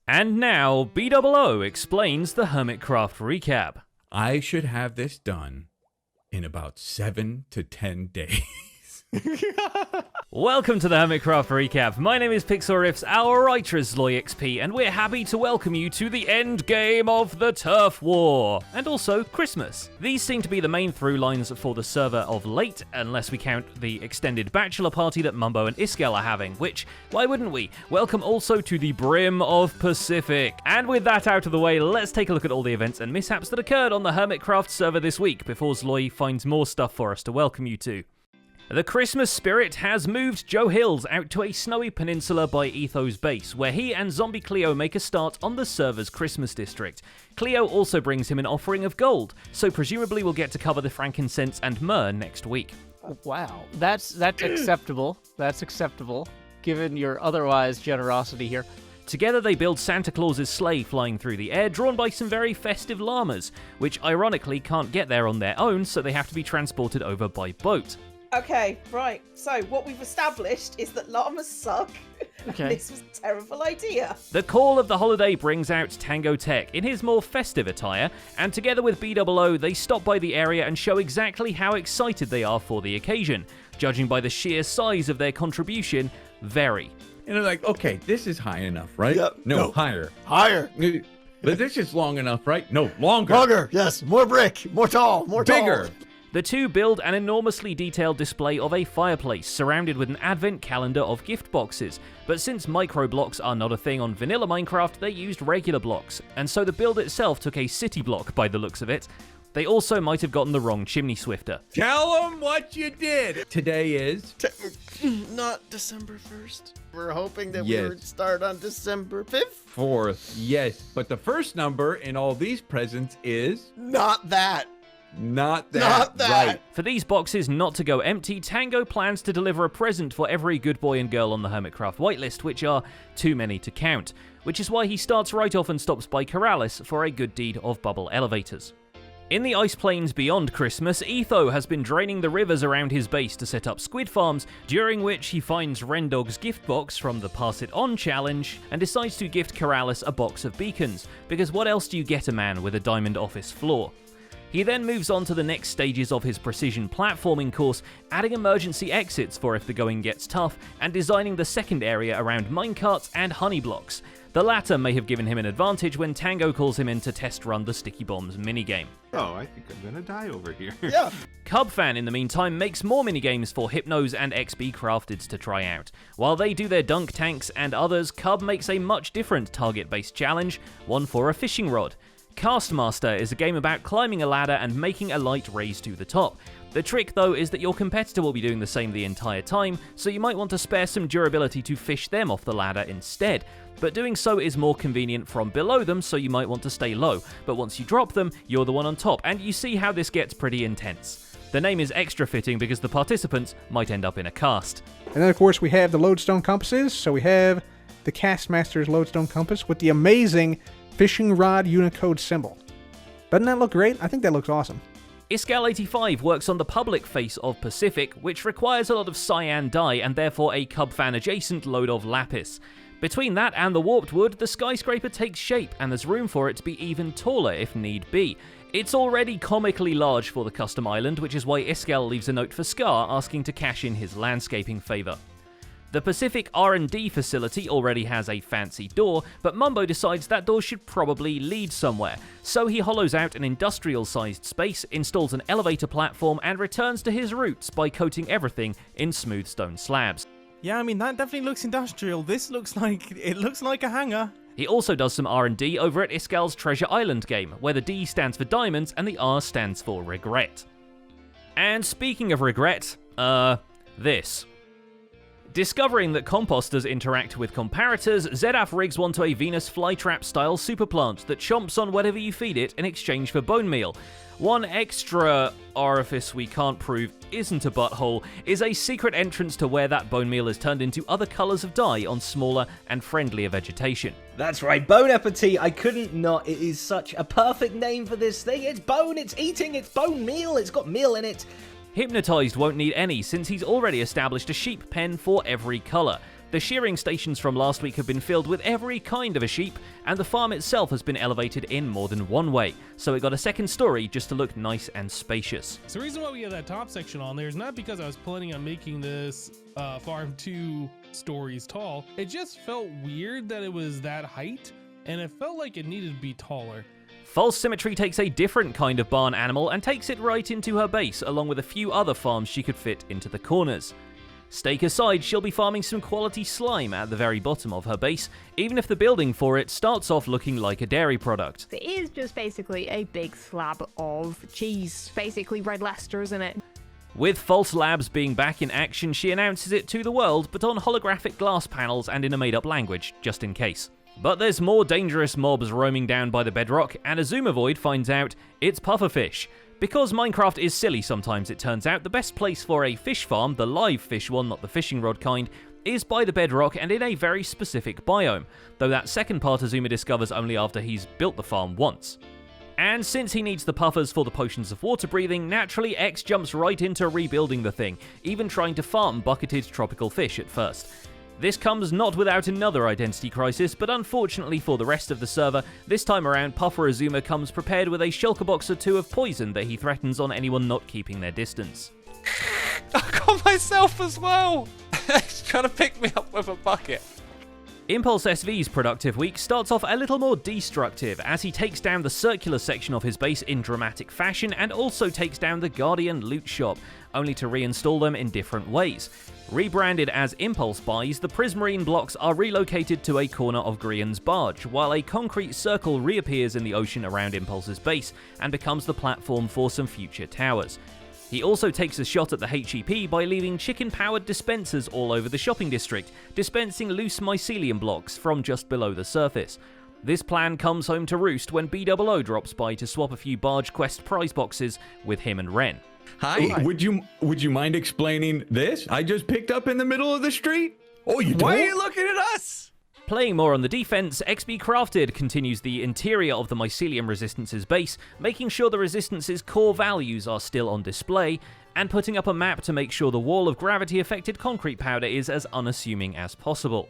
And now, BOO explains the Hermitcraft recap. I should have this done in about 7 to 10 days. Welcome to the Hermitcraft recap. My name is Pixelriffs, our writer is LoyXP, and we're happy to welcome you to the end game of the Turf War, and also Christmas. These seem to be the main through lines for the server of late, unless we count the extended bachelor party that Mumbo and Iskel are having, which, why wouldn't we? Welcome also to the Brim of Pacific. And with that out of the way, let's take a look at all the events and mishaps that occurred on the Hermitcraft server this week before Zloy finds more stuff for us to welcome you to. The Christmas spirit has moved JoeHills out to a snowy peninsula by Etho's base, where he and Zombie Cleo make a start on the server's Christmas district. Cleo also brings him an offering of gold, so presumably we'll get to cover the frankincense and myrrh next week. Wow, that's acceptable. That's acceptable, given your otherwise generosity here. Together they build Santa Claus's sleigh flying through the air, drawn by some very festive llamas, which ironically can't get there on their own, so they have to be transported over by boat. Okay, right. So what we've established is that llamas suck. Okay. This was a terrible idea. The call of the holiday brings out TangoTek in his more festive attire, and together with BOO, they stop by the area and show exactly how excited they are for the occasion. Judging by the sheer size of their contribution, very. And they're like, okay, this is high enough, right? Yep. No, higher. Higher. But this is long enough, right? No, longer. Longer. Yes. More brick. More tall. More Bigger. tall. The two build an enormously detailed display of a fireplace surrounded with an advent calendar of gift boxes, but since micro blocks are not a thing on vanilla Minecraft, they used regular blocks, and so the build itself took a city block by the looks of it. They also might have gotten the wrong chimney swifter. Tell them what you did. Today is... Not December 1st. We're hoping that Yes. we would start on December 5th. 4th. Yes, but the first number in all these presents is... Not that. Not that. Not that. Right. For these boxes not to go empty, Tango plans to deliver a present for every good boy and girl on the Hermitcraft whitelist, which are too many to count, which is why he starts right off and stops by Corrales for a good deed of bubble elevators. In the ice plains beyond Christmas, Etho has been draining the rivers around his base to set up squid farms, during which he finds Rendog's gift box from the Pass It On challenge and decides to gift Corrales a box of beacons, because what else do you get a man with a diamond office floor? He then moves on to the next stages of his precision platforming course, adding emergency exits for if the going gets tough, and designing the second area around minecarts and honey blocks. The latter may have given him an advantage when Tango calls him in to test run the Sticky Bombs minigame. Oh, I think I'm gonna die over here. Yeah. Cubfan, in the meantime, makes more minigames for Hypnotizd and XBcrafted to try out. While they do their dunk tanks and others, Cub makes a much different target-based challenge, one for a fishing rod. Castmaster is a game about climbing a ladder and making a light raise to the top. The trick though is that your competitor will be doing the same the entire time, so you might want to spare some durability to fish them off the ladder instead. But doing so is more convenient from below them, so you might want to stay low, but once you drop them, you're the one on top, and you see how this gets pretty intense. The name is extra fitting because the participants might end up in a cast. And then, of course, we have the lodestone compasses. So we have the Castmaster's lodestone compass with the amazing fishing rod Unicode symbol. Doesn't that look great? I think that looks awesome. Iscal85 works on the public face of Pacific, which requires a lot of cyan dye and therefore a Cubfan adjacent load of lapis. Between that and the warped wood, the skyscraper takes shape and there's room for it to be even taller if need be. It's already comically large for the custom island, which is why Iskel leaves a note for Scar asking to cash in his landscaping favour. The Pacific R&D facility already has a fancy door, but Mumbo decides that door should probably lead somewhere, so he hollows out an industrial-sized space, installs an elevator platform, and returns to his roots by coating everything in smooth stone slabs. Yeah, I mean, that definitely looks industrial. This looks like a hangar. He also does some R&D over at Iskel's Treasure Island game, where the D stands for diamonds and the R stands for regret. And speaking of regret, this. Discovering that composters interact with comparators, ZF rigs onto a Venus flytrap-style superplant that chomps on whatever you feed it in exchange for bone meal. One extra orifice we can't prove isn't a butthole is a secret entrance to where that bone meal is turned into other colours of dye on smaller and friendlier vegetation. That's right, Bone Appetit. I couldn't not. It is such a perfect name for this thing. It's bone, it's eating, it's bone meal, it's got meal in it. Hypnotizd won't need any since he's already established a sheep pen for every colour. The shearing stations from last week have been filled with every kind of a sheep, and the farm itself has been elevated in more than one way, so it got a second story just to look nice and spacious. So the reason why we have that top section on there is not because I was planning on making this farm 2 stories tall. It just felt weird that it was that height, and it felt like it needed to be taller. False Symmetry takes a different kind of barn animal and takes it right into her base, along with a few other farms she could fit into the corners. Stake aside, she'll be farming some quality slime at the very bottom of her base, even if the building for it starts off looking like a dairy product. It is just basically a big slab of cheese, basically red Leicesters in it. With False Labs being back in action, she announces it to the world, but on holographic glass panels and in a made-up language, just in case. But there's more dangerous mobs roaming down by the bedrock, and Xisumavoid finds out it's pufferfish. Because Minecraft is silly sometimes, it turns out, the best place for a fish farm, the live fish one, not the fishing rod kind, is by the bedrock and in a very specific biome, though that second part Azuma discovers only after he's built the farm once. And since he needs the puffers for the potions of water breathing, naturally X jumps right into rebuilding the thing, even trying to farm bucketed tropical fish at first. This comes not without another identity crisis, but unfortunately for the rest of the server, this time around Puffer Azuma comes prepared with a shulker box or 2 of poison that he threatens on anyone not keeping their distance. I got myself as well! He's trying to pick me up with a bucket. Impulse SV's productive week starts off a little more destructive as he takes down the circular section of his base in dramatic fashion and also takes down the Guardian loot shop, only to reinstall them in different ways. Rebranded as Impulse Buys, the Prismarine blocks are relocated to a corner of Grian's barge, while a concrete circle reappears in the ocean around Impulse's base and becomes the platform for some future towers. He also takes a shot at the HEP by leaving chicken-powered dispensers all over the shopping district, dispensing loose mycelium blocks from just below the surface. This plan comes home to roost when BOO drops by to swap a few barge quest prize boxes with him and Ren. Hi, would you mind explaining this? I just picked up in the middle of the street. Oh, you don't? Why are you looking at us? Playing more on the defense, XBcrafted continues the interior of the Mycelium Resistance's base, making sure the Resistance's core values are still on display, and putting up a map to make sure the wall of gravity-affected concrete powder is as unassuming as possible.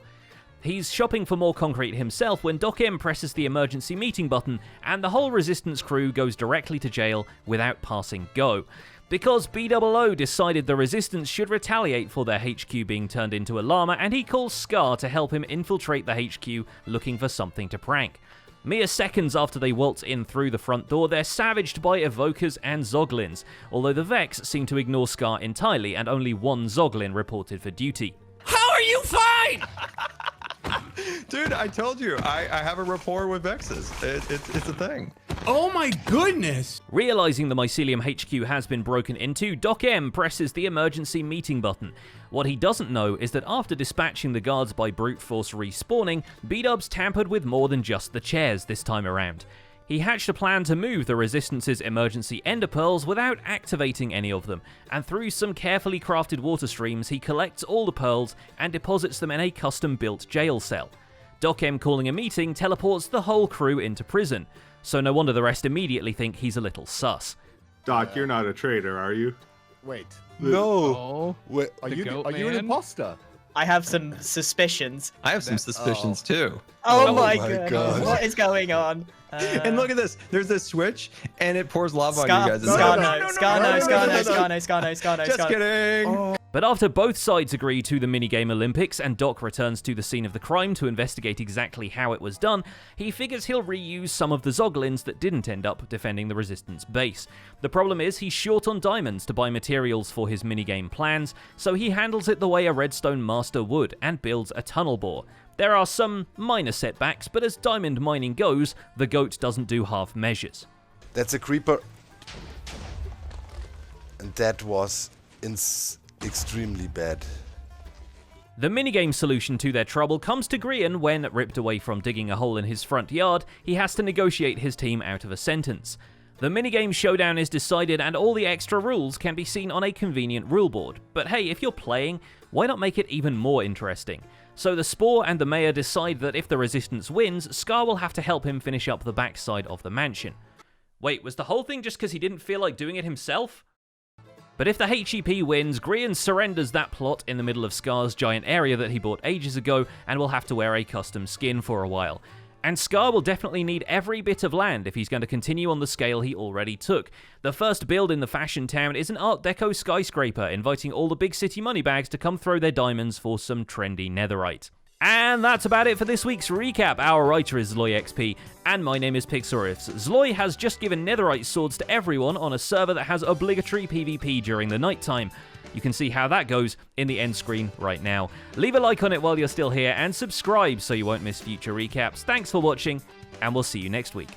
He's shopping for more concrete himself when Doc M presses the emergency meeting button, and the whole Resistance crew goes directly to jail without passing go. Because BOO decided the Resistance should retaliate for their HQ being turned into a llama, and he calls Scar to help him infiltrate the HQ looking for something to prank. Mere seconds after they waltz in through the front door, they're savaged by Evokers and Zoglins, although the Vex seem to ignore Scar entirely and only one Zoglin reported for duty. How are you fine? Dude, I told you, I have a rapport with Vexes. It's a thing. Oh my goodness! Realizing the Mycelium HQ has been broken into, Doc M presses the emergency meeting button. What he doesn't know is that after dispatching the guards by brute force respawning, B-Dubs tampered with more than just the chairs this time around. He hatched a plan to move the Resistance's emergency ender pearls without activating any of them, and through some carefully crafted water streams he collects all the pearls and deposits them in a custom-built jail cell. Doc M calling a meeting teleports the whole crew into prison, so no wonder the rest immediately think he's a little sus. Doc, you're not a traitor, are you? Wait. No. Wait, are you an imposter? I have some suspicions. I have some suspicions too. Oh my god. What is going on? And look at this. There's this switch, and it pours lava on you guys. Scar, Just kidding. But after both sides agree to the minigame Olympics and Doc returns to the scene of the crime to investigate exactly how it was done, he figures he'll reuse some of the Zoglins that didn't end up defending the Resistance base. The problem is he's short on diamonds to buy materials for his minigame plans, so he handles it the way a redstone master would and builds a tunnel bore. There are some minor setbacks, but as diamond mining goes, the goat doesn't do half measures. That's a creeper. And that was extremely bad. The minigame solution to their trouble comes to Grian when, ripped away from digging a hole in his front yard, he has to negotiate his team out of a sentence. The minigame showdown is decided and all the extra rules can be seen on a convenient ruleboard. But hey, if you're playing, why not make it even more interesting? So the Spore and the Mayor decide that if the Resistance wins, Scar will have to help him finish up the backside of the mansion. Wait, was the whole thing just because he didn't feel like doing it himself? But if the HEP wins, Grian surrenders that plot in the middle of Scar's giant area that he bought ages ago and will have to wear a custom skin for a while. And Scar will definitely need every bit of land if he's going to continue on the scale he already took. The first build in the fashion town is an Art Deco skyscraper, inviting all the big city moneybags to come throw their diamonds for some trendy netherite. And that's about it for this week's recap. Our writer is ZloyXP, and my name is Pixorifs. Zloy has just given netherite swords to everyone on a server that has obligatory PvP during the nighttime. You can see how that goes in the end screen right now. Leave a like on it while you're still here, and subscribe so you won't miss future recaps. Thanks for watching, and we'll see you next week.